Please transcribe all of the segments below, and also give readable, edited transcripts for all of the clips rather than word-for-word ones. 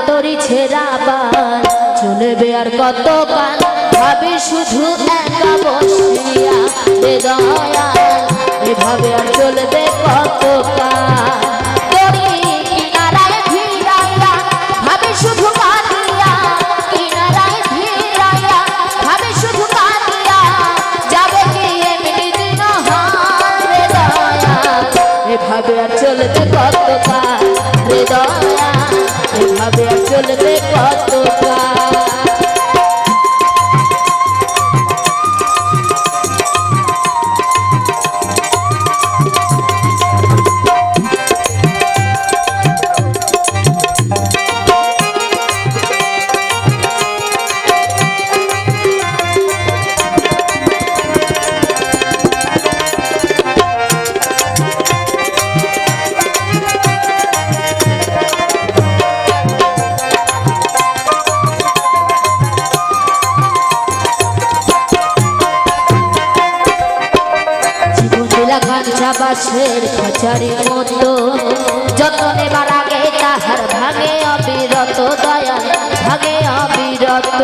তরি ছেঁড়া বাল চলবে আর কত কাল ভাবে শুধু একা বসিয়া রে দয়াল এভাবে আর চলবে কত কাল তরি কিনারায় ভিড়াইয়া ভাবে শুধু কাঁদিয়া কিনারায় ভিড়াইয়া ভাবে শুধু কাঁদিয়া যাবে কি এমনি দিন রে দয়াল এভাবে আর চলবে কত কাল রে দয়াল এভাবে আর চলবে কত কাল বাঁশের খাঁচারির মতো যত নেবার আগে তাহার ভাগে অবিরত দয়াল ভাগে অবিরত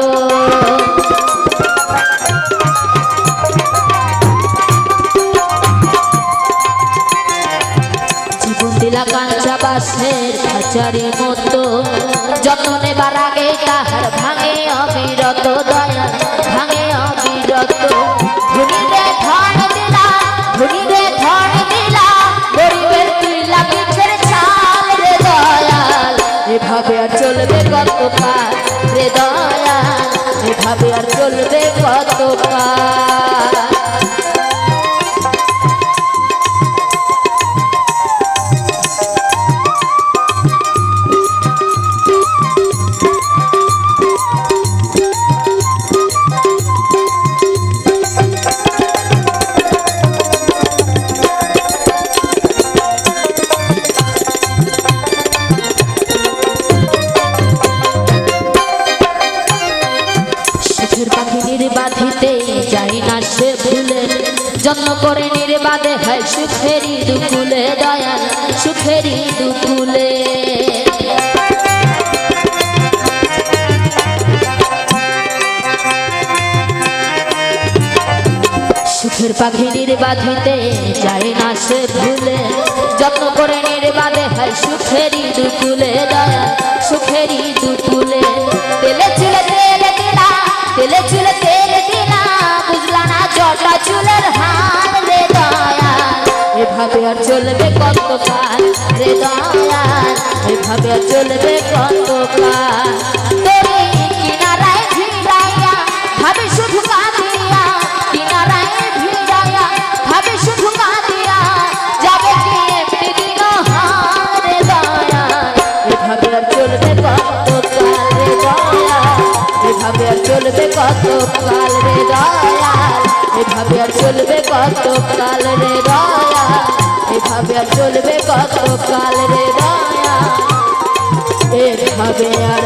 জীবন দিলা কাঁচা বাঁশের খাঁচারির মতো যত নেবার আগে তাহার ভাগে অবিরত দয়াল ভাগে অবিরত ধুনিরে ধন দিলা ধুনিরে ধন দিলা গরিবের তুইলা পিঠের চাল রে দয়াল এভাবে আর চলবে কত কাল রে দয়াল এভাবে আর চলবে কত কাল বাঁধিতে যাই না সে ভুলে যত্ন করে নির্বাদে হয় সুখেরই দুকুলে দয়াল সুখেরই দুকুলে সুখের পাখি নির্বাধিতে যাই না সে ভুলে যত্ন করে নির্বাদে হয় সুখেরই দুকুলে দয়াল সুখেরই দুকুলে তেলে চুলে তেল দিলা তেলে চুলে তেল দিলা বুঝলা না জটা চুলের হাল রে দয়াল এভাবে আর চলবে কত কাল রে দয়াল এভাবে আর চলবে কত কাল তরি কিনারায় ভিড়াইয়া ভাবে শুধু কাঁদিয়া কিনারায় ভিড়াইয়া ভাবে শুধু কাঁদিয়া যাবে কি এমনি দিন রে দয়াল এভাবে আর চলবে কত কাল রে দয়াল এভাবে আর চলবে কত কাল রে দয়াল এভাবে আর চলবে কত কাল রে দয়াল এভাবে আর চলবে কত কাল রে দয়াল এভাবে আর